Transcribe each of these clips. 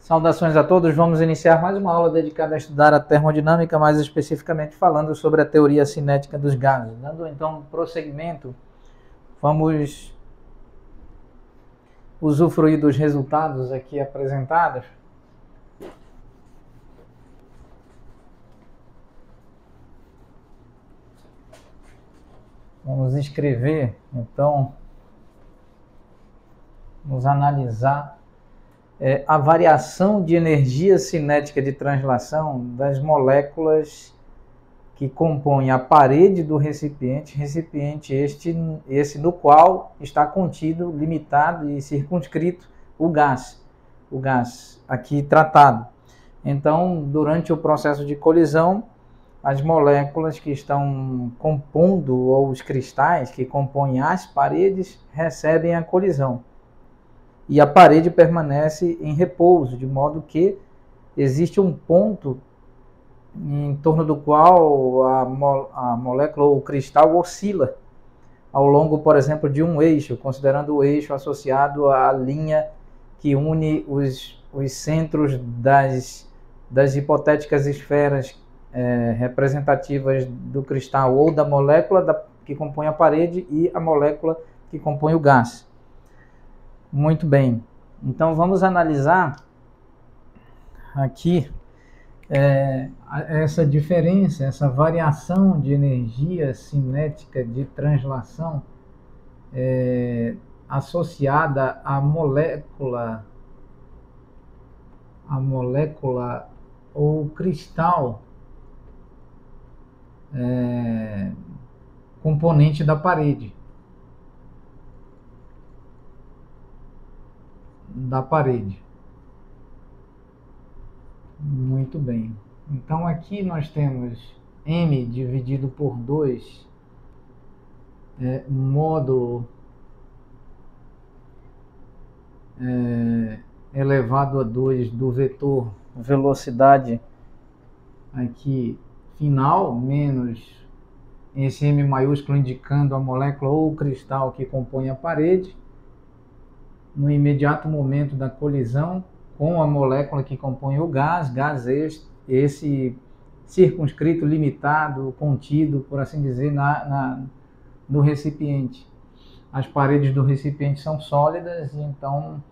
Saudações a todos, vamos iniciar mais uma aula dedicada a estudar a termodinâmica, mais especificamente falando sobre a teoria cinética dos gases. Dando então prosseguimento, vamos usufruir dos resultados aqui apresentados. Vamos escrever, então, vamos analisar a variação de energia cinética de translação das moléculas que compõem a parede do recipiente esse no qual está contido, limitado e circunscrito o gás aqui tratado. Então, durante o processo de colisão, as moléculas que estão compondo, ou os cristais que compõem as paredes, recebem a colisão. E a parede permanece em repouso, de modo que existe um ponto em torno do qual a molécula ou o cristal oscila ao longo, por exemplo, de um eixo, considerando o eixo associado à linha que une os centros das hipotéticas esferas representativas do cristal ou da molécula que compõe a parede e a molécula que compõe o gás. Muito bem, então vamos analisar aqui essa diferença, essa variação de energia cinética de translação associada à molécula ou cristal componente da parede. Muito bem. Então aqui nós temos M dividido por 2 módulo elevado a 2 do vetor velocidade aqui final, menos esse M maiúsculo indicando a molécula ou o cristal que compõe a parede, no imediato momento da colisão com a molécula que compõe o gás esse circunscrito, limitado, contido, por assim dizer, no recipiente. As paredes do recipiente são sólidas, então,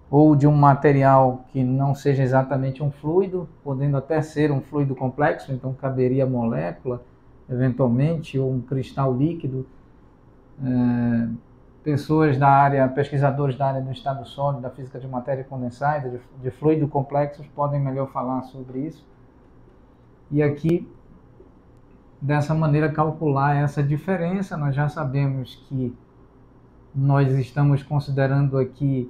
ou de um material que não seja exatamente um fluido, podendo até ser um fluido complexo, então caberia a molécula, eventualmente, ou um cristal líquido. Pesquisadores da área do estado sólido, da física de matéria condensada, de fluido complexos, podem melhor falar sobre isso. E aqui, dessa maneira, calcular essa diferença. Nós já sabemos que nós estamos considerando aqui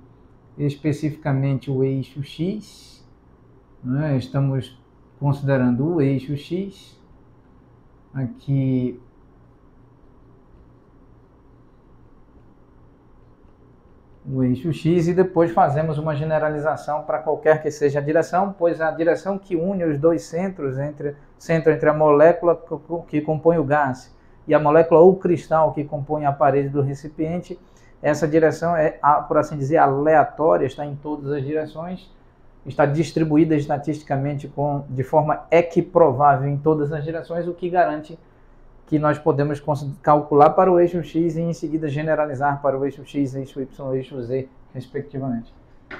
especificamente o eixo X, né? Estamos considerando o eixo X, aqui o eixo X, e depois fazemos uma generalização para qualquer que seja a direção, pois a direção que une os dois centros, entre a molécula que compõe o gás e a molécula ou cristal que compõe a parede do recipiente, essa direção é, por assim dizer, aleatória, está em todas as direções, está distribuída estatisticamente de forma equiprovável em todas as direções, o que garante que nós podemos calcular para o eixo X e em seguida generalizar para o eixo X, eixo Y, eixo Z, respectivamente.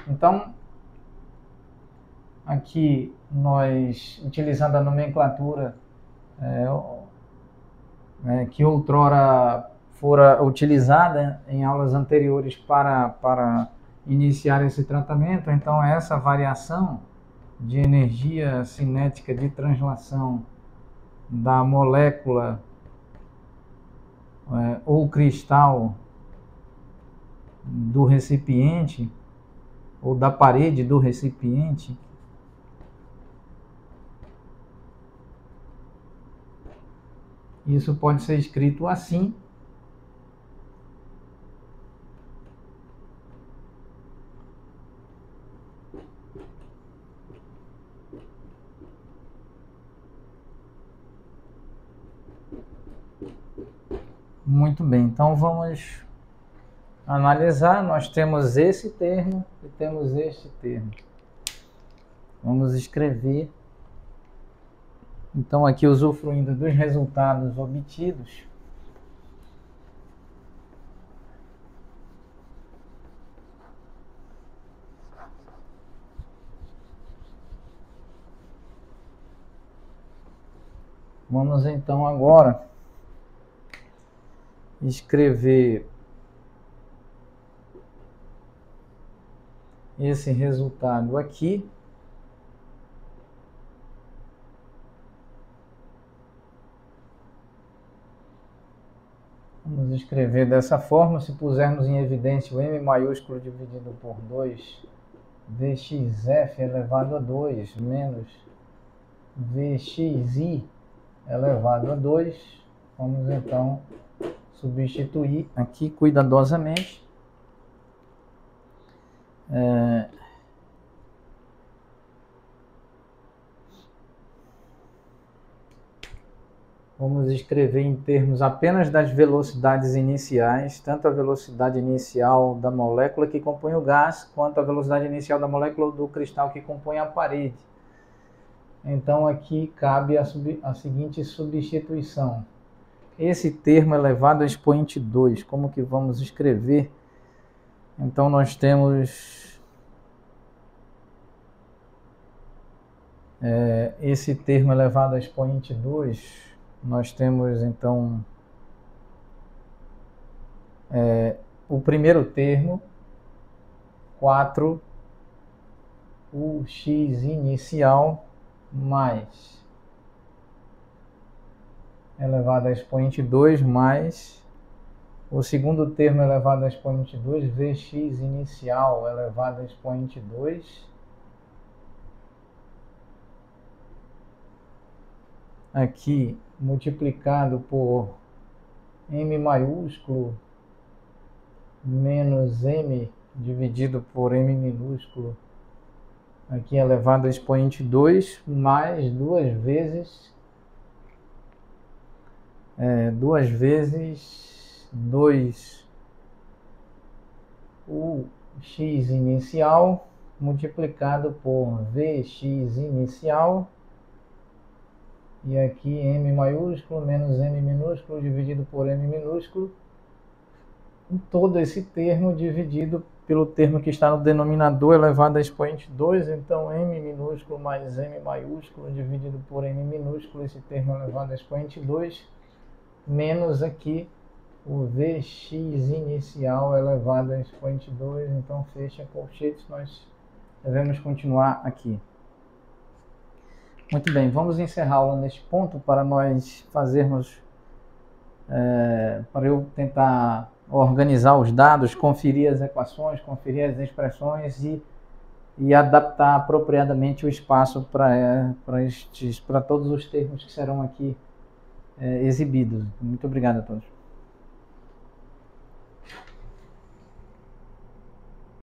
Então, aqui nós, utilizando a nomenclatura que outrora fora utilizada em aulas anteriores para iniciar esse tratamento, então essa variação de energia cinética de translação da molécula ou cristal do recipiente ou da parede do recipiente isso pode ser escrito assim. Muito bem, então vamos analisar. Nós temos esse termo e temos este termo. Vamos escrever, então, aqui usufruindo dos resultados obtidos. Vamos então agora escrever esse resultado aqui. Vamos escrever dessa forma. Se pusermos em evidência o M maiúsculo dividido por 2, VXF elevado a 2 menos VXI elevado a 2, vamos então substituir aqui cuidadosamente. Vamos escrever em termos apenas das velocidades iniciais, tanto a velocidade inicial da molécula que compõe o gás, quanto a velocidade inicial da molécula do cristal que compõe a parede. Então aqui cabe a seguinte substituição. Esse termo elevado a expoente 2, como que vamos escrever? Então nós temos esse termo elevado a expoente 2, nós temos então o primeiro termo, 4 UX inicial mais elevado a expoente 2 mais o segundo termo elevado a expoente 2, Vx inicial elevado a expoente 2, aqui multiplicado por M maiúsculo menos M dividido por M minúsculo, aqui elevado a expoente 2, mais duas vezes 2 UX inicial multiplicado por Vx inicial, e aqui M maiúsculo menos M minúsculo dividido por M minúsculo, todo esse termo dividido pelo termo que está no denominador elevado a expoente 2, então M minúsculo mais M maiúsculo dividido por M minúsculo, esse termo elevado a expoente 2, menos aqui o Vx inicial elevado a expoente 2, então fecha colchetes, nós devemos continuar aqui. Muito bem, vamos encerrar a aula neste ponto para nós fazermos, para eu tentar organizar os dados, conferir as equações, conferir as expressões e adaptar apropriadamente o espaço para todos os termos que serão aqui exibidos. Muito obrigado a todos.